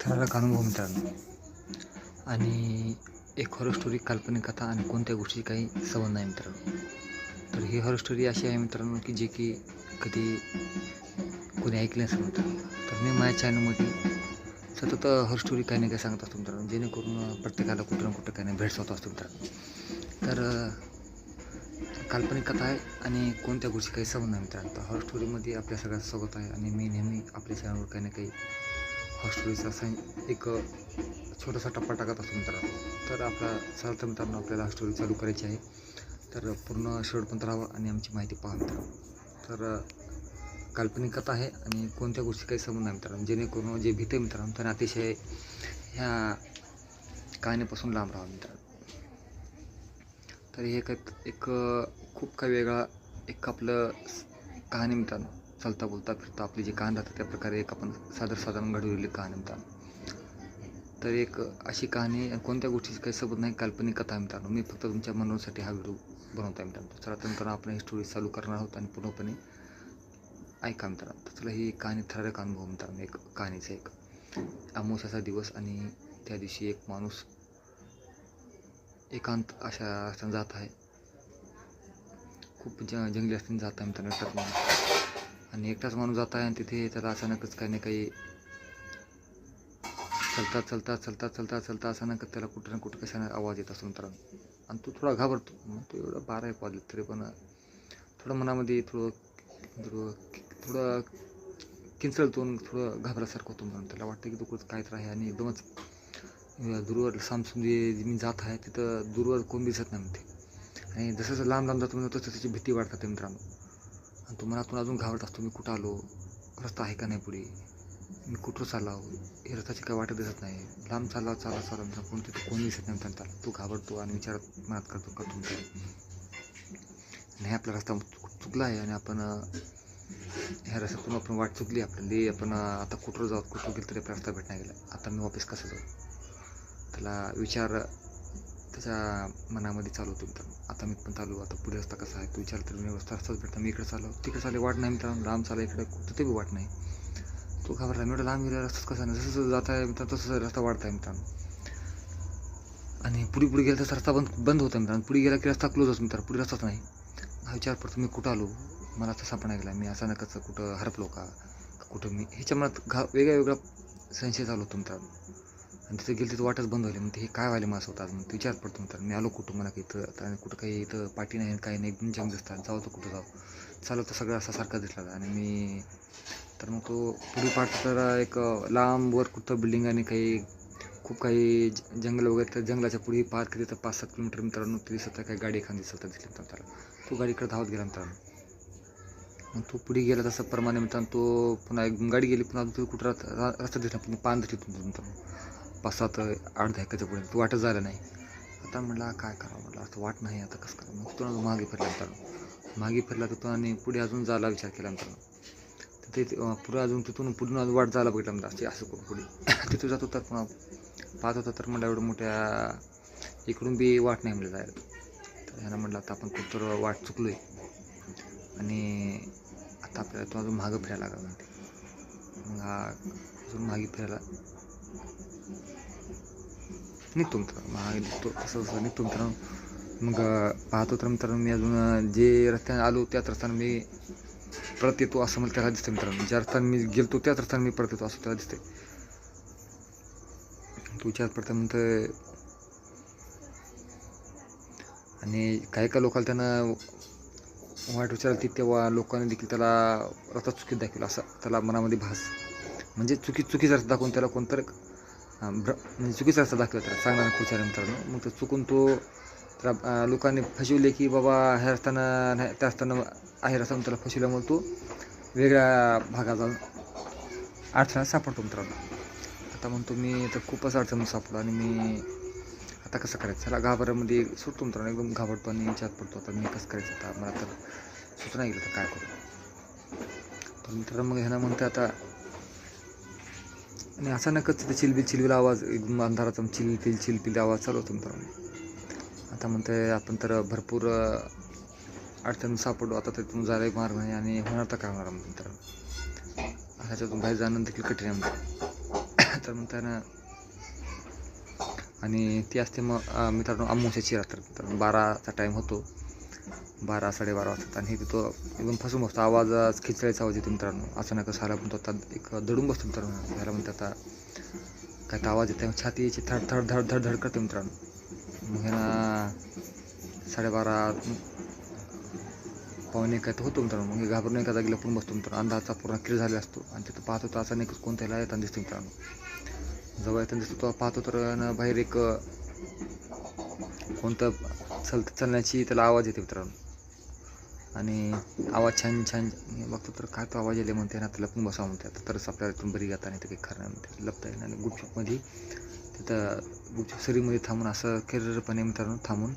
थरारक अनुभव मित्रांनो. आणि एक हॉरर स्टोरी, काल्पनिक कथा आणि कोणत्या गोष्टीची काही संबंध नाही मित्रांनो. तर ही हॉरर स्टोरी अशी आहे मित्रांनो की जे की कधी कोणी ऐकली नसेल मित्रांनो. तर मी माझ्या चॅनलमध्ये सतत हॉरर स्टोरी काही ना काही सांगत असतो मित्रांनो, जेणेकरून प्रत्येकाला कुठं ना कुठं काही नाही भेटत असतो मित्रांनो. तर काल्पनिक कथा आहे आणि कोणत्या गोष्टी काही संबंध नाही मित्रांनो. तर हॉरर स्टोरीमध्ये आपल्या सगळ्यांचं स्वागत आहे आणि मी नेहमी आपल्या चॅनलवर काही ना काही हॉरर स्टोरीचा असा एक छोटासा टप्पा टाकत असतो मित्रांनो. तर आपला चालतं मित्रांनो, आपल्याला स्टोरी चालू करायची आहे. तर पूर्ण शेवटपर्यंत राहावं आणि आमची माहिती पहा मित्रांनो. तर काल्पनिक कथा आहे आणि कोणत्या गोष्टी काही संबंध नाही मित्रांनो, जेणेकरून जे भीते मित्रांनो त्यांना अतिशय ह्या कहाणीपासून लांब राहावं मित्रांनो. तर हे एक खूप काही वेगळा एक आपलं कहाणी मित्रांनो. चालता बोलता फिरता आपली जी कहाणी राहते त्या प्रकारे एक आपण साधारण घडवलेली कहाणी मित्रांनो. तर एक अशी कहाणी कोणत्या गोष्टीची काही सबंध नाही, काल्पनिक कथा मित्रांनो. मी फक्त तुमच्या मनोरंजनासाठी हा व्हिडिओ बनवतो आहे मित्रांनो. चला तर मित्रांनो, आपण ही स्टोरी चालू करणार आहोत आणि पूर्णपणे ऐका मित्रांनो. तर चला, ही कहाणी थरारक अनुभव मित्रांनो. एक कहाणीचा एक अमावस्याचा दिवस आणि त्या दिवशी एक माणूस एकांत अशा रस्त्याने जात आहे. खूप जंगली रस्त्याने जात आहे मित्रांनो एकटाच माणूस. आणि एकटाच माणूस जात आहे आणि तिथे त्याला अचानकच काही ना काही चलता अचानक त्याला कुठं ना कुठं कशाने आवाज येत असतो मित्रांनो. आणि तो थोडा घाबरतो. मग तो एवढं 12-1 वाजले तरी पण थोडं मनामध्ये थोडं किंचळतो, थोडं घाबरल्यासारखं होतं म्हणून त्याला वाटतं की तो कुठं काय तर आहे. आणि एकदमच दूरवर सामसुंदी मी जात आहे तिथं दूरवर कोण दिसत नाही म्हणते. आणि जसं लांब जातो म्हणतो तसं त्याची भीती वाटते मित्रांनो. आणि तो मनातून अजून घाबरत असतो, मी कुठं आलो, रस्ता आहे का नाही पुढे, मी कुठं चाललो, हे रस्त्याची काय वाटत दिसत नाही, लांब चालला मित्रांनो, कोण तिथं कोणी दिसत नाही मित्रांनो. त्याला तो घाबरतो आणि विचारात मनात करतो नाही आपला रस्ता चुकला आहे आणि आपण ह्या रस्त्यातून आपण वाट चुकली आपल्याला, आपण आता कुठं जाऊ, कुठं गेलं तरी आपला रस्ता भेटणार गेला, आता मी वापस कसं जाऊ. त्याला विचार त्याच्या मनामध्ये चालू होतो मित्रांनो. आता मी पण चालू, आता पुढे रस्ता कसा आहे तो विचार तर मी रस्ताच भेटता, मी इकडे चालू तिकडे चालले वाट नाही मित्रांनो, लांब चालला इकडे कुठं बी वाट नाही. तो घाबरला, मी लांब गेला रस्ताच कसा नाही, जसं जात आहे मित्रांनो तसं रस्ता वाढत आहे मित्रांनो. आणि पुढे गेला तर रस्ता बंद होता मित्रांनो. पुढे गेला की रस्ता क्लोज होतो मित्रांनो, पुढे रस्ताच नाही. हा विचार पडतो, मी कुठं आलो, मला तसा पण ऐकला, मी अचानकच कुठं हरपलो का कुठं मी, ह्याच्या मनात वेगळा संशय चालू होतो मित्रांनो. आणि तिथं गेलं तिथं वाटच बंद व्हायला, म्हणते हे काय व्हायला माझं स्वतः. मग विचार पडतो मित्रांनो, मी आलो कुठं, मला काही इथं कुठं काही इथं पाठी नाही काही नाही, एकदम जंग दिसतात, जाऊ तर कुठं जाऊ, चालू तर सगळं असा सारखा दिसला. आणि मी तर मग तो पुढे पाहतो तर एक लांबवर कुठं बिल्डिंग आणि खूप काही जंगल वगैरे. तर जंगलाच्या पुढे पार केली तर 5-7 किलोमीटर मित्रांनो ते दिसत काही गाडी एखादी दिसली मित्रांनो त्याला. तो गाडीकडे धावत गेला मित्रांनो. मग तो पुढे गेला तसं प्रमाणे मित्रांनो, तो पुन्हा एक गाडी गेली, पुन्हा तो कुठं रस्ता दिसला, पुन्हा पान दिसली मित्रांनो 5-7-8 दहाकाच्या पुढे. तो वाटच झाला नाही. आता म्हटलं काय करावं, म्हटलं आता वाट नाही, आता कसं करावं. मग तो मागे फिरला मित्रांनो. मागे फिरला तर तो आणि पुढे अजून जायला विचार केला मित्रांनो. तर ते पुढे अजून पुढून वाट जायला बघितला म्हणजे असं करून पुढे तिथं जात होता. पुन्हा पाहत होता तर म्हटलं एवढं मोठ्या इकडून बी वाट नाही म्हटलं जायला. तर ह्यानं म्हटलं आता आपण खूप तर वाट चुकलो आहे आणि आता आपल्याला तो अजून मागं फिरायला लागला म्हणते. मग हा अजून मागे फिरायला निघतो मित्रांनो. मागे निघतो तसं निघतो मित्रांनो. मग पाहतो तर मित्रांनो, मी अजून जे रस्त्याने आलो त्याच रस्त्यानं मी परत येतो असं मला त्याला दिसतं मित्रांनो. ज्या रस्त्याने मी गेलतो त्याच रस्त्याने मी परत येतो असं त्याला दिसतंय. तो विचार पडता म्हणतं. आणि काही लोकांना त्यानं वाईट विचारली, तेव्हा लोकांनी देखील त्याला रस्ता चुकीत दाखवला असं त्याला मनामध्ये भास. म्हणजे चुकीचा रस्ता दाखवून त्याला कोणतरी म्हणजे चुकीचा रस्ता दाखवला त्याला चांगला विचार मित्रांनो. मग तर चुकून तो त्याला लोकांनी फसविले की बाबा ह्या रस्त्यानं नाही त्या रस्त्यानं आहे रस्ता, त्याला फसवल्यामुळे तो वेगळ्या भागात जाऊन अडचणीत सापडतो मित्रांनो. आता म्हणतो मी तर खूपच अडचण सापडलो आणि मी आता कसं करायचं, त्याला घाबरमध्ये सुटतो मित्रांनो. एकदम घाबरतो आणि विचार पडतो, आता मी कसं करायचं, आता मला तर सुचना गेलं तर काय करू. तर मित्रांनो मग ह्यानं म्हणतं आता. आणि अचानकच तिथे चिलबिल आवाज, एकदम अंधाराचा चिलपिल आवाज चालू होतो मित्रांनो. आता म्हणतंय आपण तर भरपूर अडचण सापडलो, आता तिथून जायला मार्ग नाही आणि होणार तर काय होणार मित्रांनो. ह्याच्यातून बाहेर जाणं देखील कठीण आहे. तर मग त्यानं आणि ती असते मग मित्रांनो अमावस्याची रात्र. तर 12चा टाईम होतो, 12-12:30 वाजतात आणि हे तो एकदम फसून बसतो. आवाज खिचळायचा आवाज येतो मित्रांनो. अचानकच ह्याला म्हणतो आता एक दडून बसतो मित्रांनो. ह्याला म्हणतात आता काय तर आवाज येतो, छाती याची थड थड धड धड धड करते मित्रांनो. मग ह्याला 12:30 पावणे काय तर होतो मित्रांनो. मग घाबरून एका जागी लपून बसतो मित्रांनो. अंधाराचा पूर्ण क्लिअर झाला असतो आणि तिथं पाहतो तर अचानक कोणत्याला येताना दिसतो मित्रांनो. जवळ येताना दिसतो तो पाहतो तर बाहेर एक कोणतं चालण्याची त्याला आवाज येते मित्रांनो. आणि आवाज छान छान बघतो तर काय तो आवाज येते म्हणते ना, तर लपून बसावं म्हणते. आता तरच आपल्याला इथून बरी जाता नाही तर काही खरं नाही म्हणते, लपता येईल. आणि गुपचूपमध्ये तिथं गुपचूप सरीमध्ये थांबून असं केरळपणे मित्रांनो थांबून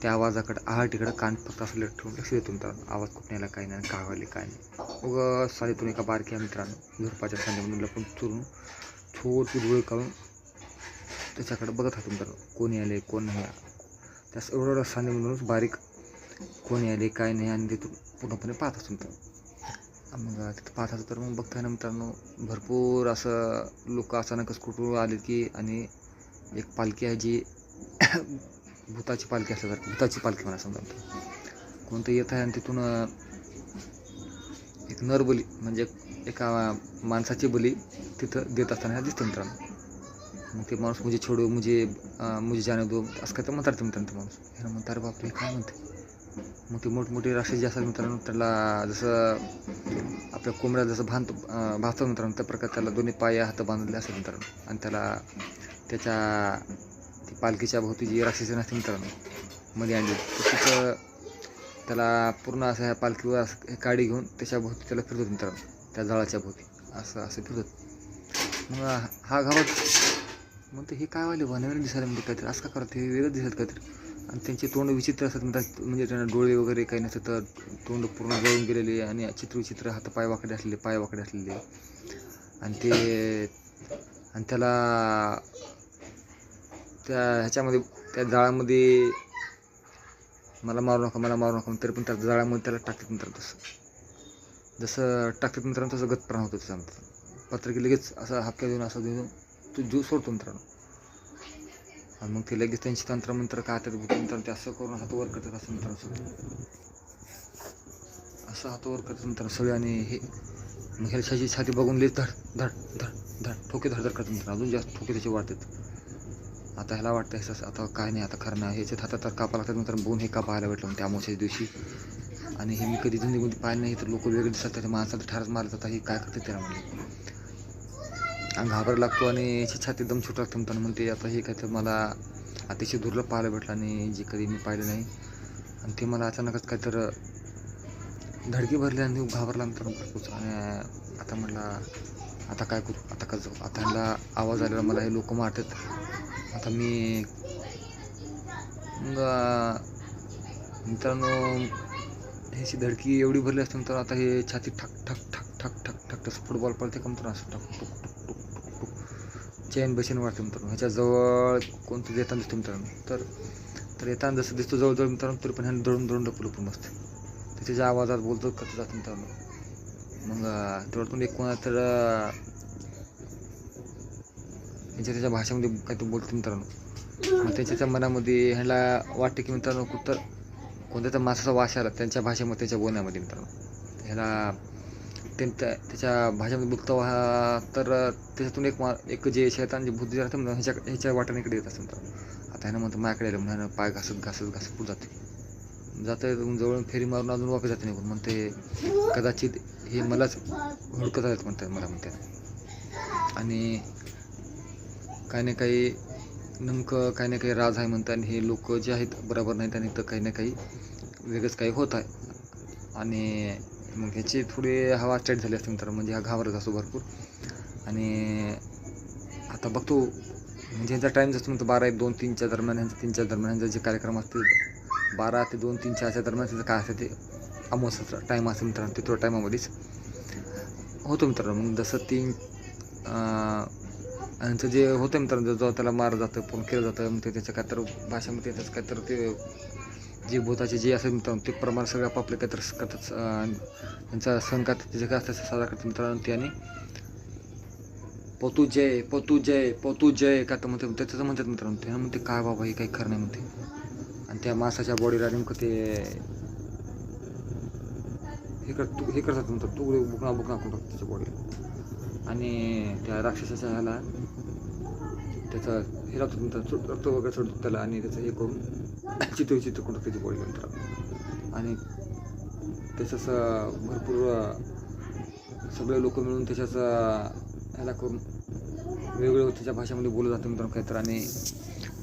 त्या आवाजाकडे आहाटीकडे कान फक्त असं लक्ष देतो मित्रांनो. आवाज कुठे यायला काही नाही, काय व्हायला काय नाही. मग सालीतून एका बारक्या मित्रांनो झुडपाच्या सांध्यामधून लपून चुरून छोटी डोळे काढून त्याच्याकडे बघत राहतो मित्रांनो. कोणी आले कोण नाही, त्यास एवढं सांध्यामधूनच बारीक कोणी आले काय नाही आणि तिथून पूर्णपणे पाहत असतो मित्रांनो. मग तिथं पाहत असतो तर मग बघताय ना मित्रांनो भरपूर असं लोक अचानकच कुठून आले की, आणि एक पालखी आहे जी भूताची पालखी असल्यासारखी, भूताची पालखी म्हणा समजा कोणतं येत आहे. आणि तिथून एक नरबली म्हणजे एका माणसाची बली तिथं देत असताना दिसतं मित्रांनो. मग ते माणूस मुझे छोडो मुझे जाने दो असं काय तर म्हणतात मित्रांनो. ते माणूस ह्याला म्हणतात अरे बापरे काय म्हणते. मग ते मोठमोठे राक्षस जे असतात मित्रांनो त्याला जसं आपल्या कोंबड्या जसं भासतो मित्रांनो त्या प्रकारे त्याला दोन्ही पाय हात बांधलेले असतात मित्रांनो. आणि त्याला त्याच्या ती पालखीच्या भोवती जी राक्षसी नसते मित्रांनो मध्ये आणली तिथं त्याला पूर्ण असं ह्या पालखीवर काडी घेऊन त्याच्या भोवती त्याला फिरतो मित्रांनो, त्या जाळाच्या भोवती असं फिरत. मग हा घाबरत म्हणतो हे काय वाले नवीन दिसायला म्हणजे काहीतरी असं का करत, हे वेगळं दिसत काहीतरी. आणि त्यांचे तोंड विचित्र असतात म्हणतात, म्हणजे त्यांना डोळे वगैरे काही नसतं तर तोंड पूर्ण जळून गेलेले आणि चित्रविचित्र पाय वाकडे असलेले. आणि त्याला त्या ह्याच्यामध्ये त्या जाळामध्ये मला मारू नका तरी पण त्या जाळामध्ये त्याला टाकतात मित्रांनो. जसं टाकतात मित्रांनो तसं गतप्राण होतं त्याचा मित्रांनो. पत्रकी लगेच असा हापक्या देऊन असं देऊन तो जीव सोडतो मित्रांनो. आणि मग ते लगेच त्यांची तंत्रमंत्र काय तर मित्रांनो ते असं करून हात वर करतात असं मित्रांनो सगळं असं हात वर करतात मित्रांनो सगळे. आणि हे मग ह्याची छाती बघून लेच धड धड धड धड ठोके धड करतात मित्रांनो. अजून जास्त ठोके त्याचे वाढतात. आता ह्याला वाटतं असं आता काय नाही आता खरं नाही, ह्याच्यात हातात तर कापा लागतात मित्रांनो. बघून हे का पाहायला भेटलं त्या अमावस्याच्या दिवशी. आणि हे मी कधी जिंदगीमध्ये पाहिलं नाही तर लोक वेगळे दिसतात. त्याच्या माणसाला ठारच मारत आता हे काय करते त्याला म्हणजे आणि घाबरायला लागतो. आणि याची छाती एकदम छोट लागतं मित्रांनो. म्हणते आता हे काय तर मला अतिशय दुर्लभ पाहायला भेटलं आणि जे कधी मी पाहिलं नाही. आणि ते मला अचानकच काय तर धडकी भरली आणि घाबरला मित्रांनो भरपूर. आणि आता म्हटलं आता काय करू, आता का जाऊ, आता ह्याला आवाज आलेला मला हे लोक मारतात. आता मी मग मित्रांनो ह्याची धडकी एवढी भरली असते मित्रांनो. आता हे छाती ठक ठक ठक ठक ठक ठक तसं फुटबॉल पळते का मित्रांनो असं टक टुक टुक टुक टुक टुक चैन बचेन वाटतं मित्रांनो. ह्याच्याजवळ कोणतं येताना दिसतं मित्रांनो. तर येताना जसं दिसतो जवळजवळ मित्रांनो तरी पण ह्यानं दळून डपलून बसते. त्याच्या आवाजात बोलतो कसं जातं मित्रांनो. मग तेवढ्यातून एक कोणा तर त्याच्या भाषेमध्ये काही तो बोलतो मित्रांनो. मग त्याच्या मनामध्ये ह्याला वाटतं की मित्रांनो कुठं कोणत्या तर माणसाचा वास आला त्यांच्या भाषेमध्ये त्याच्या बोलण्यामध्ये मित्रांनो. ह्याला त्याच्या भाषेमध्ये बोलतो तर त्याच्यातून एक जे शैतान जे बुद्धी राहतं म्हणजे ह्याच्या वाटाने इकडे येत असतं मित्रांनो. आता ह्यानं म्हणतो माझ्याकडे आलं म्हणून पाय घासत पुढे जाते जवळून फेरी मारून अजून वापस जाते निघून. म्हणते कदाचित हे मलाच हुडकत आहेत म्हणतात मला म्हणते. आणि काही ना काही नेमकं काही ना काही राज आहे म्हणतात. आणि हे लोक जे आहेत बरोबर नाहीत आणि तर काही ना काही वेगळंच काही होत आहे. आणि मग ह्याची थोडी हवा स्टार्ट झाली असते मित्रांनो. म्हणजे हा घाबरत असतो भरपूर. आणि आता बघतो म्हणजे ह्यांचा टाईम जसं म्हणतो 12-1-2-3च्या दरम्यान ह्यांचा जे कार्यक्रम असतील 12 ते 2-3-4च्या दरम्यान त्याचं काय असतं ते अमावस्याचा टाईम असतो मित्रांनो. ते थोड्या टायमामध्येच होतो मित्रांनो. मग जसं यांचं जे होतं मित्रांनो जेव्हा त्याला मारलं जातं फोन केलं जातं मग ते त्याच्या काय तर भाषेमध्ये त्याचं काय तर ते जे भूताचे जे असेल मित्रांनो ते प्रमाण सगळं आपापले काय तर करतात. त्यांचा सण काय त्याचे काय असतं साजरा करतात मित्रांनो. ते आणि पोतू जय पोतू जय पोतू जय का तर म्हणते त्याचं म्हणतात मित्रांनो. त्यानं म्हणते काय बाबा हे काही खरं नाही म्हणते. आणि त्या माणसाच्या बॉडीला नेमकं ते हे करतात म्हणतात, तुकडे बुकणा करून टाकतात त्याच्या बॉडीला. आणि त्या राक्षसाच्या ह्याला त्याचं हे लावतात म्हणतात, रक्त वगैरे सोडतात त्याला आणि त्याचं हे करून चित्र करून टाकतात त्याची बॉडी नंतर. आणि त्याच्याच भरपूर सगळे लोक मिळून त्याच्याच ह्याला करून वेगवेगळ्या त्याच्या भाषेमध्ये बोलत जातं मित्रांनो काहीतर.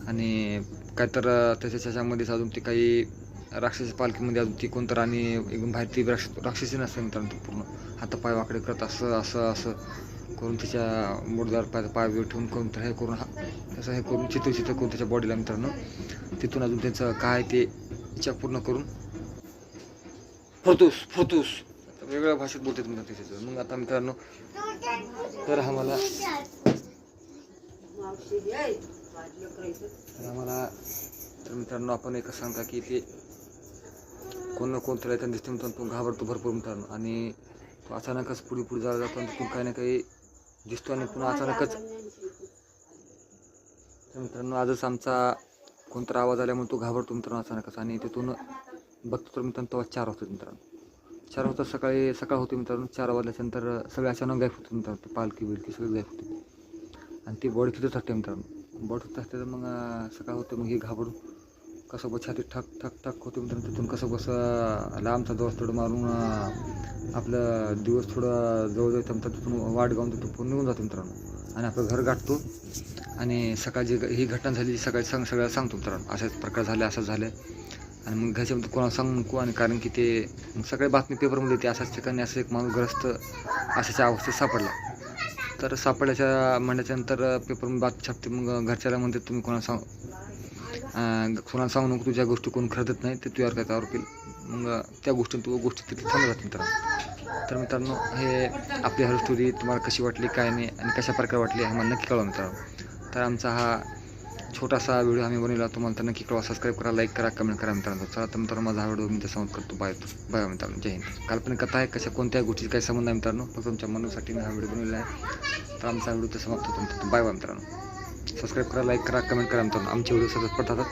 आणि काहीतर त्याच्यामध्ये अजून ते काही राक्षसी पालखीमध्ये अजून ती कोणतं आणि एकदम बाहेर ती राक्षसी नसते मित्रांनो. ती पूर्ण हातापाय वाकडे करत असं करून तिच्या मोडदार पाय ठेवून करून हे करून असं हे करून चित्र करून त्याच्या बॉडीला मित्रांनो. तिथून अजून त्यांचं काय ते इच्छा पूर्ण करून फुरतूस वेगवेगळ्या भाषेत बोलतात मित्रांनो त्याच्याचं. मग आता मित्रांनो तर आम्हाला तर मित्रांनो आपण एकच सांगता की ते कोण ना कोण त्याला दिसते मित्रांनो. तो घाबरतो भरपूर मित्रांनो. आणि तो अचानकच पुढे जायला जातो आणि तिथून काही ना काही दिसतो आणि पुन्हा अचानकच. तर मित्रांनो आजच आमचा कोणता आवाज आल्यामुळे तो घाबरतो मित्रांनो अचानकच. आणि तिथून बघतो तर मित्रांनो तेव्हा 4 वाजता मित्रांनो. 4 वाजता सकाळ होती मित्रांनो. 4 वाजल्याच्यानंतर सगळे अचानक गायब होते मित्रांनो. ते पालखी बिलकी सगळे गायब होते आणि ती बॉडी तिथंच असते मित्रांनो. बॉडी तिथं असते तर मग सकाळ होते. मग हे घाबरून कसं बस छाती ठक होते मित्रांनो. तिथून कसं लांबचा दिवस थोडं मारून आपलं दिवस थोडं जवळ म्हणतात. तिथून वाट गावून तिथून निघून जातो मित्रांनो. आणि आपलं घर गाठतो. आणि सकाळची ही घटना झाली सकाळी सगळ्याला सांगतो मित्रांनो. अशाच प्रकार झाले असंच झालं. आणि मग घरच्यामध्ये कोणाला सांगू नको. आणि कारण की ते सगळे बातमी पेपरमध्ये येते अशाच ठिकाणी असं एक माणूस ग्रस्त अशाच्या अवस्थेत सापडला. तर सापडल्याच्या म्हणल्याच्यानंतर पेपरमध्ये बातमी छापते. मग घरच्याला म्हणते तुम्ही कोणाला सांगू नको. तुझ्या गोष्टी कोण खरं देत नाही ते तुझ्यावर काय आरोप केलं. मग त्या गोष्टी तिथे थांबत जाते मित्रांनो. तर मित्रांनो हे आपली हर स्टोरी तुम्हाला कशी वाटली काय नाही आणि कशा प्रकारे वाटली आम्हाला नक्की कळवा मित्रांनो. तर आमचा हा छोटासा व्हिडिओ आम्ही बनवला. तुम्हाला तर नक्की कळवा. सबस्क्राईब करा, लाईक करा, कमेंट करा मित्रांनो. चला तर मित्रांनो माझा हा व्हिडिओ मी समोर करतो. बाय मित्रांनो. जय हिंद. काल्पनिक कथा आहे कशा कोणत्याही गोष्टीची काही संबंध आहे मित्रांनो. फक्त तुमच्या मनोसाठी मी हा व्हिडिओ बनवलेला आहे. तर आमचा व्हिडिओ तर समाप्त होतो मित्रांनो. बाय मित्रांनो. सबस्क्राईब करा, लाईक करा, कमेंट करा मित्रांनो. आमचे व्हिडिओ सतत पडतात.